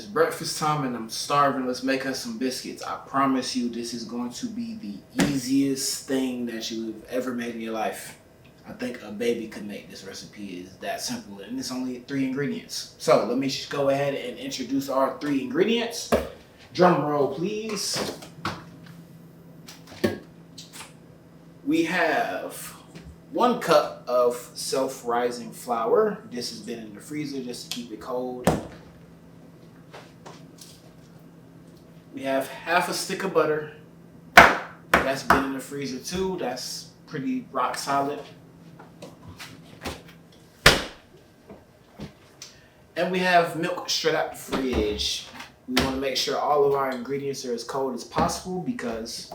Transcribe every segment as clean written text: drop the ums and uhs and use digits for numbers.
it's breakfast time and I'm starving. Let's make us some biscuits. I promise you this is going to be the easiest thing that you've ever made in your life. I think a baby could make this recipe. It's that simple, and it's only 3 ingredients. So let me just go ahead and introduce our 3 ingredients. Drum roll, please. We have 1 cup of self-rising flour. This has been in the freezer just to keep it cold. We have half a stick of butter. That's been in the freezer too. That's pretty rock solid. And we have milk straight out the fridge. We want to make sure all of our ingredients are as cold as possible because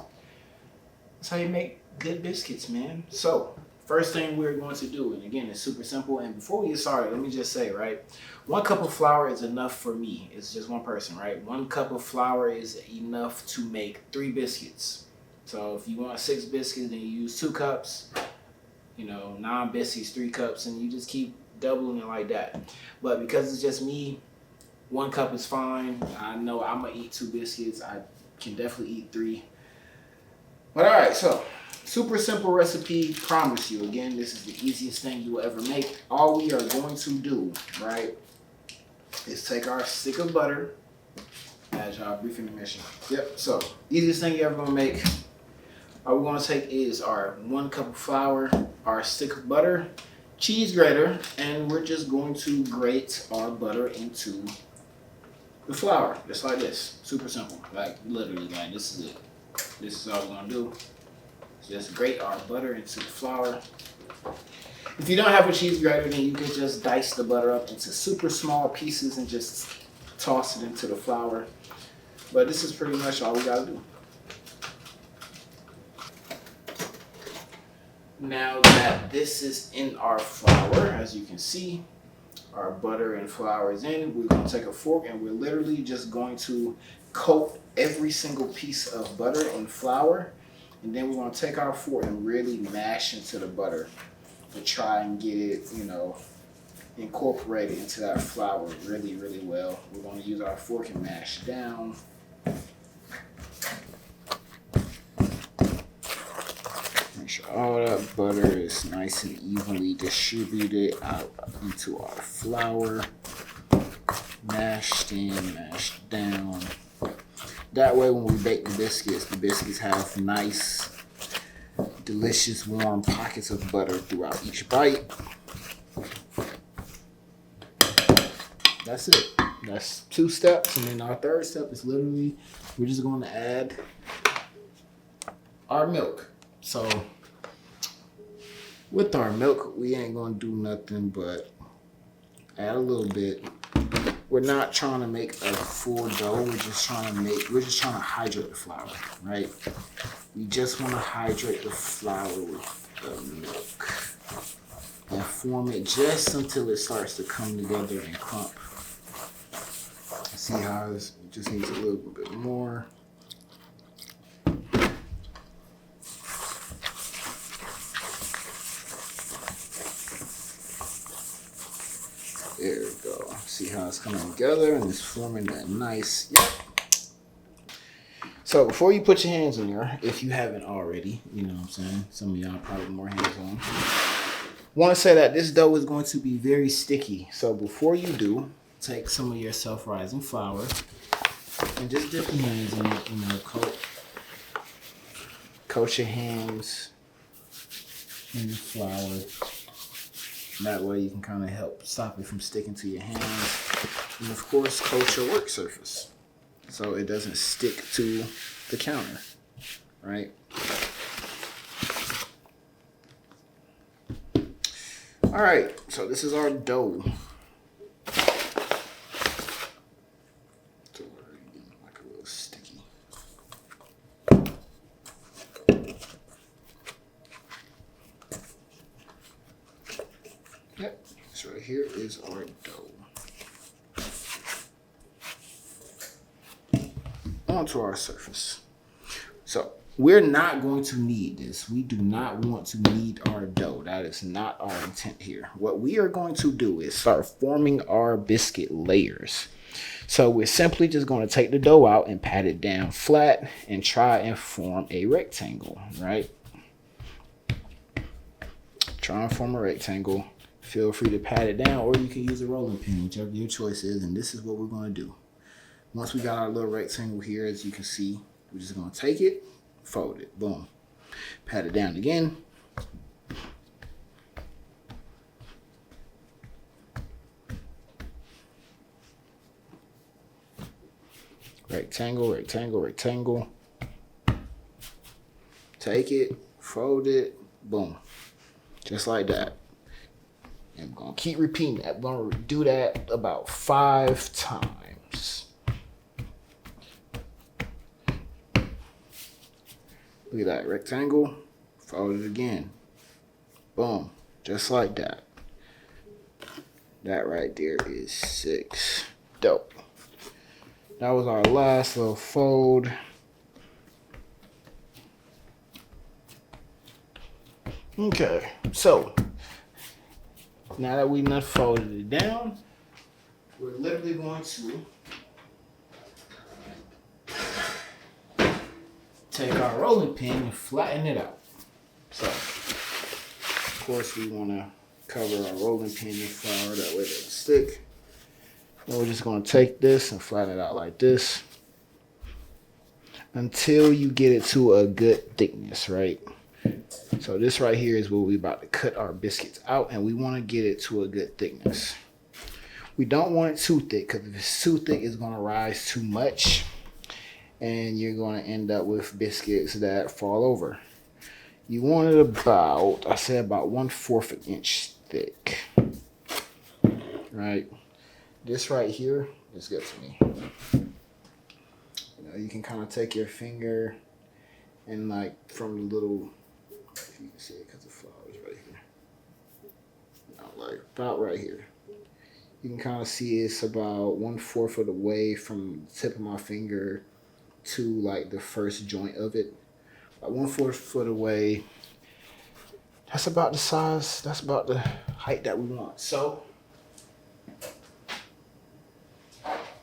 that's how you make good biscuits, man. So, first thing we're going to do, and again, it's super simple. And before we get started, let me just say, right, 1 cup of flour is enough for me. It's just 1 person, right? 1 cup of flour is enough to make 3 biscuits. So if you want 6 biscuits, then you use 2 cups. 9 biscuits, 3 cups, and you just keep doubling it like that. But because it's just me, 1 cup is fine. I know I'm gonna eat 2 biscuits. I can definitely eat 3. But all right, so super simple recipe, promise you. Again, this is the easiest thing you will ever make. All we are going to do, right, is take our stick of butter, as y'all brief intermission. Yep, so easiest thing you're ever gonna make. All we're gonna take is our 1 cup of flour, our stick of butter, cheese grater, and we're just going to grate our butter into the flour, just like this. Super simple, like literally, like this is it. This is all we're gonna do. Just grate our butter into the flour. If you don't have a cheese grater, then you can just dice the butter up into super small pieces and just toss it into the flour. But this is pretty much all we gotta do. Now that this is in our flour, as you can see, our butter and flour is in, we're gonna take a fork and we're literally just going to coat every single piece of butter in flour. And then we're gonna take our fork and really mash into the butter to try and get it, incorporated into that flour really, really well. We're gonna use our fork and mash down. Make sure all that butter is nice and evenly distributed out into our flour. Mashed in, mashed down. That way when we bake the biscuits have nice, delicious, warm pockets of butter throughout each bite. That's it. That's 2 steps. And then our 3rd step is literally, we're just going to add our milk. So with our milk, we ain't going to do nothing but add a little bit. We're not trying to make a full dough. We're just trying to hydrate the flour, right? We just want to hydrate the flour with the milk and form it just until it starts to come together and clump. See how it just needs a little bit more. There we go. See how it's coming together and it's forming that nice. Yep. So before you put your hands in there, if you haven't already, you know what I'm saying? Some of y'all probably more hands on. Want to say that this dough is going to be very sticky. So before you do, take some of your self-rising flour and just dip your hands in it, coat your hands in the flour. That way you can kind of help stop it from sticking to your hands. And of course, coat your work surface so it doesn't stick to the counter, right? All right, so this is our dough. Like a little sticky. Yep, so right here is our dough. Onto our surface. So we're not going to knead this. We do not want to knead our dough. That is not our intent here. What we are going to do is start forming our biscuit layers. So we're simply just going to take the dough out and pat it down flat and try and form a rectangle, right? Try and form a rectangle. Feel free to pat it down, or you can use a rolling pin, whichever your choice is. And this is what we're going to do. Once we got our little rectangle here, as you can see, we're just going to take it, fold it, boom. Pat it down again. Rectangle, rectangle, rectangle. Take it, fold it, boom. Just like that. And we're going to keep repeating that. We're going to do that about 5 times. Look at that, rectangle, fold it again. Boom, just like that. That right there is 6. Dope. That was our last little fold. Okay, so now that we've folded it down, we're literally going to take our rolling pin and flatten it out. So, of course, we want to cover our rolling pin in flour, that way it doesn't stick. And we're just going to take this and flatten it out like this until you get it to a good thickness, right? So this right here is where we're about to cut our biscuits out, and we want to get it to a good thickness. We don't want it too thick, because if it's too thick, it's going to rise too much, and you're going to end up with biscuits that fall over. You want it about, I say about 1/4 an inch thick, right? This right here is good to me. You know, you can kind of take your finger and like from the little, if you can see it because the flour is right here. No, like about right here. You can kind of see it's about 1/4 of the way from the tip of my finger to like the first joint of it. About 1/4 of the way. That's about the size, that's about the height that we want. So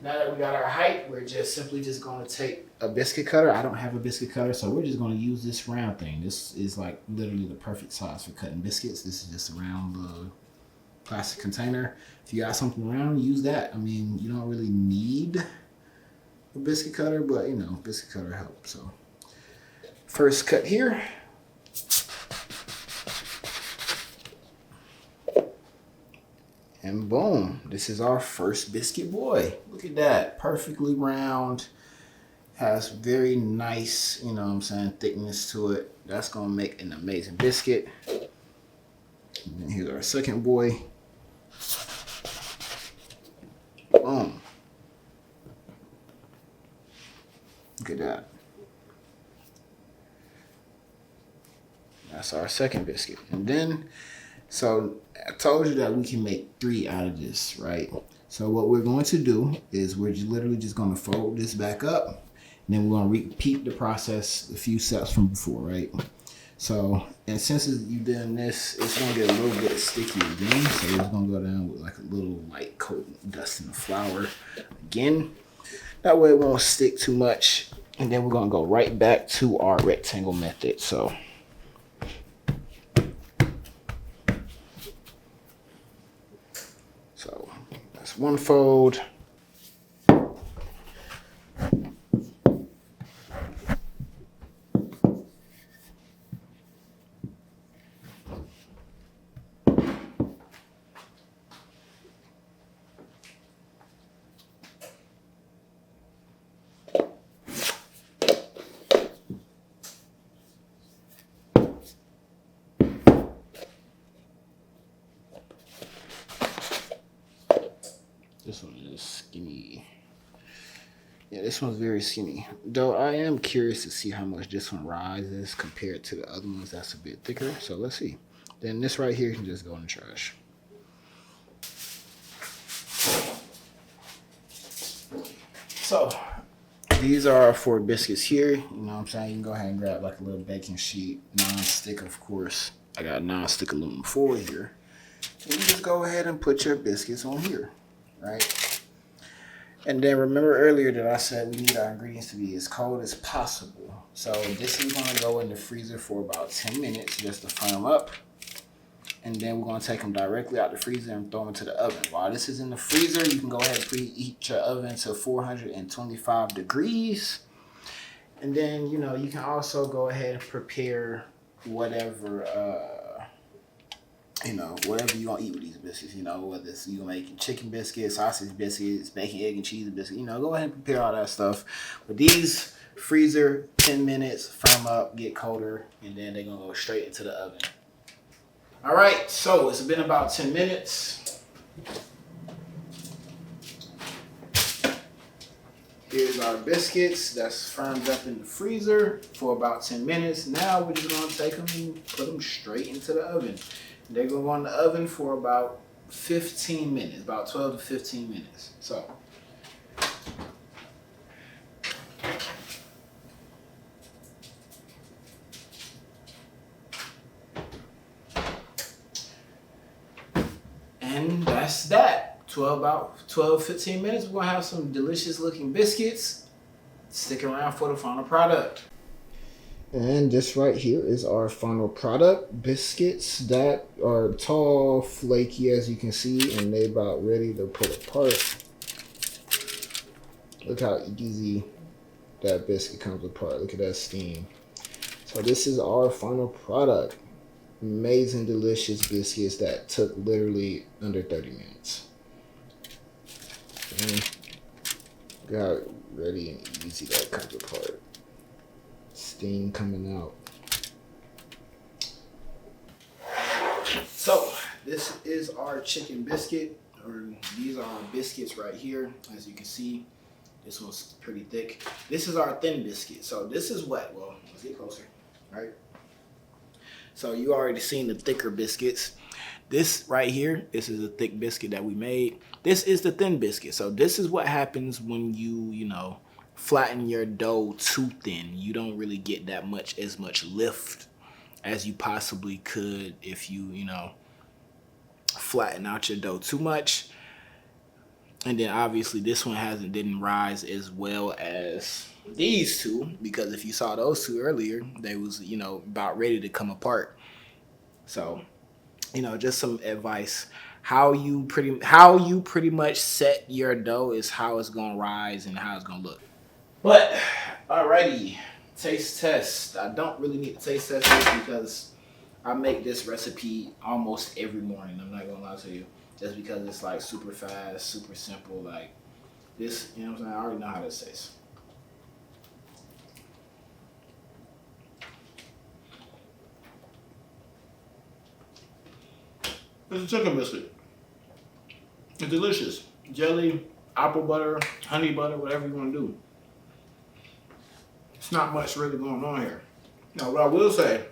now that we got our height, we're just simply just going to take a biscuit cutter. I don't have a biscuit cutter, so we're just going to use this round thing. This is like literally the perfect size for cutting biscuits. This is just a round plastic container. If you got something round, use that. I mean, you don't really need a biscuit cutter, but you know, biscuit cutter helps. So first cut here. And boom, this is our first biscuit boy. Look at that, perfectly round. Has very nice, you know what I'm saying, thickness to it. That's gonna make an amazing biscuit. And then here's our second boy. Boom. Look at that. That's our second biscuit. And then, so I told you that we can make 3 out of this, right? So what we're going to do is we're literally just going to fold this back up, and then we're going to repeat the process a few steps from before, right? So, and since you've done this, it's going to get a little bit sticky again. So we're just going to go down with like a little light coat dust in the flour again. That way it won't stick too much. And then we're going to go right back to our rectangle method. So that's one fold. This one is skinny. Yeah, this one's very skinny. Though I am curious to see how much this one rises compared to the other ones that's a bit thicker. So let's see. Then this right here can just go in the trash. So these are our 4 biscuits here. You know what I'm saying? You can go ahead and grab like a little baking sheet, non-stick, of course. I got non-stick aluminum foil here. And you just go ahead and put your biscuits on here, right? And then remember earlier that I said we need our ingredients to be as cold as possible. So this is gonna go in the freezer for about 10 minutes just to firm up. And then we're gonna take them directly out the freezer and throw them into the oven. While this is in the freezer, you can go ahead and preheat your oven to 425 degrees. And then, you know, you can also go ahead and prepare whatever, you know, whatever you're gonna eat with these biscuits, you know, whether it's you making chicken biscuits, sausage biscuits, bacon, egg, and cheese biscuits, you know, go ahead and prepare all that stuff. But these freezer, 10 minutes, firm up, get colder, and then they're gonna go straight into the oven. All right, so it's been about 10 minutes. Here's our biscuits that's firmed up in the freezer for about 10 minutes. Now we're just gonna take them and put them straight into the oven. They're gonna go in the oven for about 15 minutes, about 12 to 15 minutes. So. And that's that. About 12, 15 minutes, we're gonna have some delicious looking biscuits. Stick around for the final product. And this right here is our final product. Biscuits that are tall, flaky as you can see, and they about ready to pull apart. Look how easy that biscuit comes apart. Look at that steam. So this is our final product. Amazing, delicious biscuits that took literally under 30 minutes. Look how ready and easy that comes apart. Steam coming out. So this is our chicken biscuit, or these are our biscuits right here. As you can see, this one's pretty thick. This is our thin biscuit. So this is what, well, let's get closer, right? So you already seen the thicker biscuits. This right here, this is a thick biscuit that we made. This is the thin biscuit. So this is what happens when you know, flatten your dough too thin. You don't really get that much, as much lift as you possibly could if you know, flatten out your dough too much. And then obviously this one didn't rise as well as these two, because if you saw those two earlier, they was, you know, about ready to come apart. So, you know, just some advice. How you pretty much set your dough is how it's gonna rise and how it's gonna look. But alrighty, taste test. I don't really need to taste test this because I make this recipe almost every morning. I'm not gonna lie to you, just because it's like super fast, super simple. Like this, you know what I'm saying? I already know how this tastes. It's a chicken biscuit. It's delicious. Jelly, apple butter, honey butter, whatever you want to do. It's not much really going on here. Now, what I will say,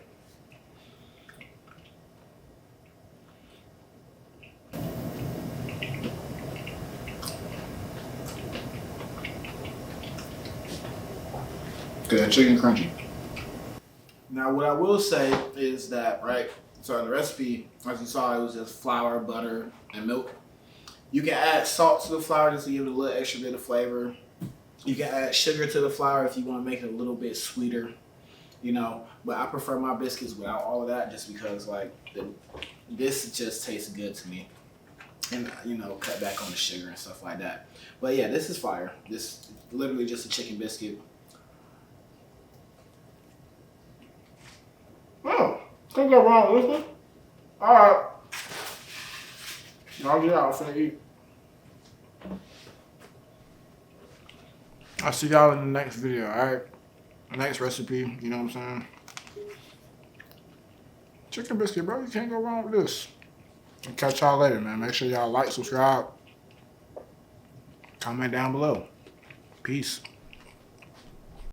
good chicken crunchy. Now, what I will say is that, right, so in the recipe, as you saw, it was just flour, butter, and milk. You can add salt to the flour just to give it a little extra bit of flavor. You can add sugar to the flour if you want to make it a little bit sweeter, you know. But I prefer my biscuits without all of that, just because, like, this just tastes good to me. And, you know, cut back on the sugar and stuff like that. But yeah, this is fire. This is literally just a chicken biscuit. Oh, can't go wrong with this one. Alright. I'll get out. I'm finna eat. I'll see y'all in the next video, alright? Next recipe, you know what I'm saying? Chicken biscuit, bro. You can't go wrong with this. I'll catch y'all later, man. Make sure y'all like, subscribe, comment down below. Peace.